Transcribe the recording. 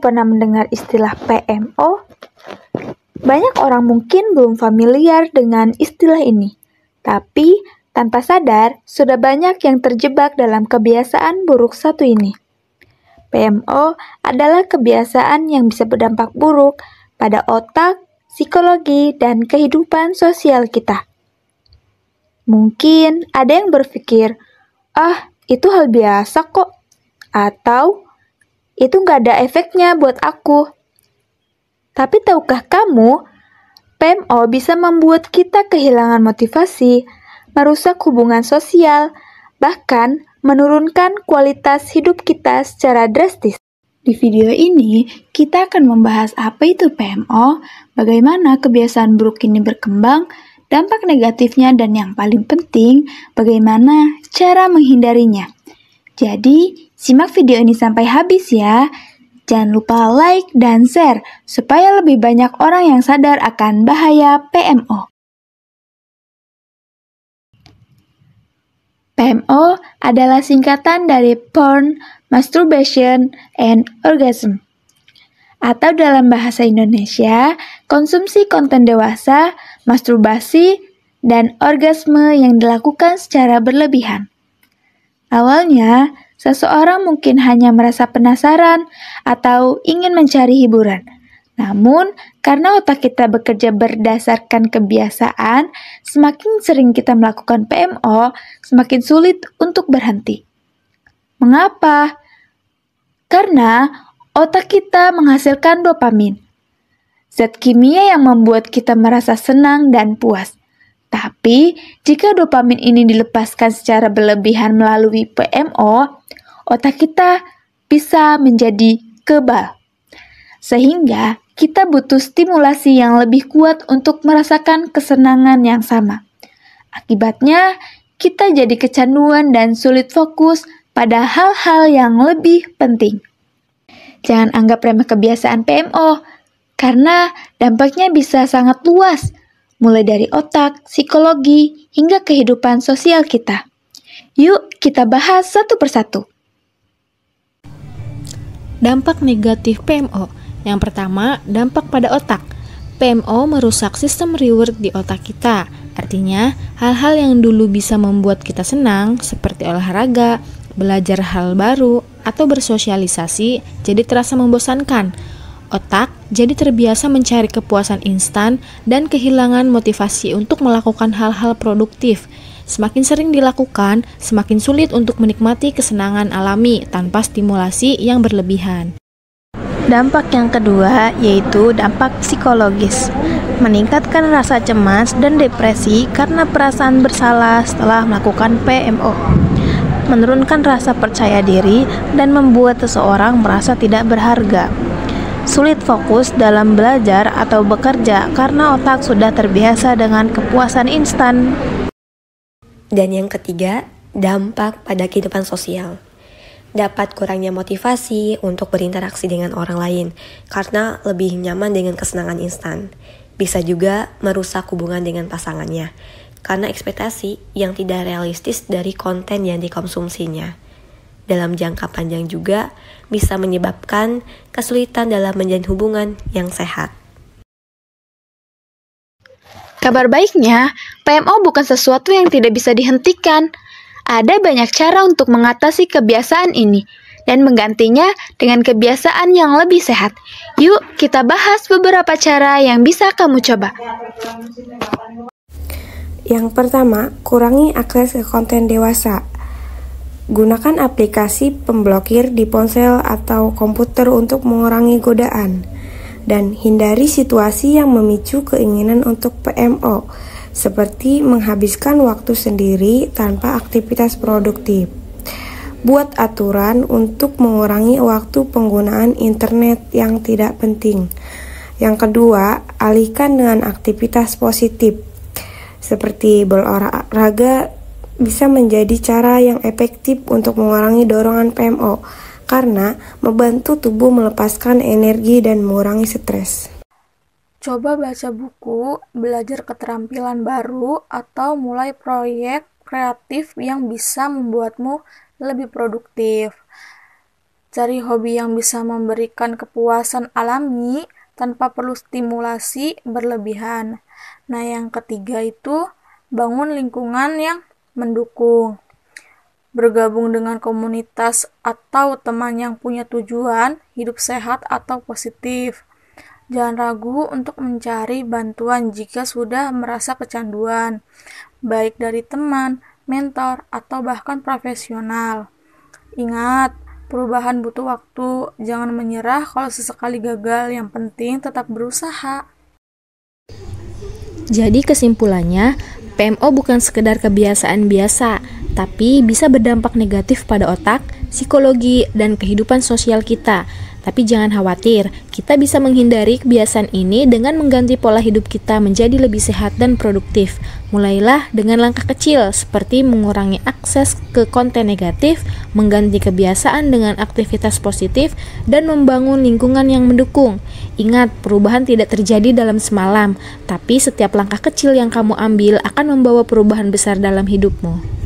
pernah mendengar istilah PMO? Banyak orang mungkin belum familiar dengan istilah ini, tapi tanpa sadar sudah banyak yang terjebak dalam kebiasaan buruk satu ini. PMO adalah kebiasaan yang bisa berdampak buruk pada otak, psikologi, dan kehidupan sosial kita. Mungkin ada yang berpikir, itu hal biasa kok, atau itu nggak ada efeknya buat aku. Tapi tahukah kamu, PMO bisa membuat kita kehilangan motivasi, merusak hubungan sosial, bahkan menurunkan kualitas hidup kita secara drastis. Di video ini, kita akan membahas apa itu PMO, bagaimana kebiasaan buruk ini berkembang, dampak negatifnya, dan yang paling penting, bagaimana cara menghindarinya. Jadi, simak video ini sampai habis ya. Jangan lupa like dan share supaya lebih banyak orang yang sadar akan bahaya PMO. PMO adalah singkatan dari Porn, Masturbation, and Orgasm. Atau dalam bahasa Indonesia, konsumsi konten dewasa, masturbasi, dan orgasme yang dilakukan secara berlebihan. Awalnya, seseorang mungkin hanya merasa penasaran atau ingin mencari hiburan. Namun, karena otak kita bekerja berdasarkan kebiasaan, semakin sering kita melakukan PMO, semakin sulit untuk berhenti. Mengapa? Karena otak kita menghasilkan dopamin, zat kimia yang membuat kita merasa senang dan puas. Tapi, jika dopamin ini dilepaskan secara berlebihan melalui PMO, otak kita bisa menjadi kebal. Sehingga, kita butuh stimulasi yang lebih kuat untuk merasakan kesenangan yang sama. Akibatnya, kita jadi kecanduan dan sulit fokus pada hal-hal yang lebih penting. Jangan anggap remeh kebiasaan PMO, karena dampaknya bisa sangat luas, mulai dari otak, psikologi, hingga kehidupan sosial kita. Yuk, kita bahas satu persatu. Dampak negatif PMO. Yang pertama, dampak pada otak. PMO merusak sistem reward di otak kita. Artinya, hal-hal yang dulu bisa membuat kita senang, seperti olahraga, belajar hal baru, atau bersosialisasi, jadi terasa membosankan. Otak jadi terbiasa mencari kepuasan instan dan kehilangan motivasi untuk melakukan hal-hal produktif. Semakin sering dilakukan, semakin sulit untuk menikmati kesenangan alami tanpa stimulasi yang berlebihan. Dampak yang kedua yaitu dampak psikologis. Meningkatkan rasa cemas dan depresi karena perasaan bersalah setelah melakukan PMO. Menurunkan rasa percaya diri dan membuat seseorang merasa tidak berharga. Sulit fokus dalam belajar atau bekerja karena otak sudah terbiasa dengan kepuasan instan. Dan yang ketiga, dampak pada kehidupan sosial. Dapat kurangnya motivasi untuk berinteraksi dengan orang lain karena lebih nyaman dengan kesenangan instan. Bisa juga merusak hubungan dengan pasangannya karena ekspektasi yang tidak realistis dari konten yang dikonsumsinya. Dalam jangka panjang juga bisa menyebabkan kesulitan dalam menjalin hubungan yang sehat. Kabar baiknya, PMO bukan sesuatu yang tidak bisa dihentikan. Ada banyak cara untuk mengatasi kebiasaan ini dan menggantinya dengan kebiasaan yang lebih sehat. Yuk, kita bahas beberapa cara yang bisa kamu coba. Yang pertama, kurangi akses ke konten dewasa. Gunakan aplikasi pemblokir di ponsel atau komputer untuk mengurangi godaan. Dan hindari situasi yang memicu keinginan untuk PMO, seperti menghabiskan waktu sendiri tanpa aktivitas produktif. Buat aturan untuk mengurangi waktu penggunaan internet yang tidak penting. Yang kedua, alihkan dengan aktivitas positif, seperti berolahraga bisa menjadi cara yang efektif untuk mengurangi dorongan PMO karena membantu tubuh melepaskan energi dan mengurangi stres. Coba baca buku, belajar keterampilan baru, atau mulai proyek kreatif yang bisa membuatmu lebih produktif. Cari hobi yang bisa memberikan kepuasan alami tanpa perlu stimulasi berlebihan. Nah, yang ketiga itu bangun lingkungan yang mendukung. Bergabung dengan komunitas atau teman yang punya tujuan hidup sehat atau positif. Jangan ragu untuk mencari bantuan jika sudah merasa kecanduan, baik dari teman, mentor, atau bahkan profesional. Ingat, perubahan butuh waktu, jangan menyerah kalau sesekali gagal, yang penting tetap berusaha. Jadi kesimpulannya, PMO bukan sekedar kebiasaan biasa, tapi bisa berdampak negatif pada otak, psikologi, dan kehidupan sosial kita. Tapi jangan khawatir, kita bisa menghindari kebiasaan ini dengan mengganti pola hidup kita menjadi lebih sehat dan produktif. Mulailah dengan langkah kecil seperti mengurangi akses ke konten negatif, mengganti kebiasaan dengan aktivitas positif, dan membangun lingkungan yang mendukung. Ingat, perubahan tidak terjadi dalam semalam, tapi setiap langkah kecil yang kamu ambil akan membawa perubahan besar dalam hidupmu.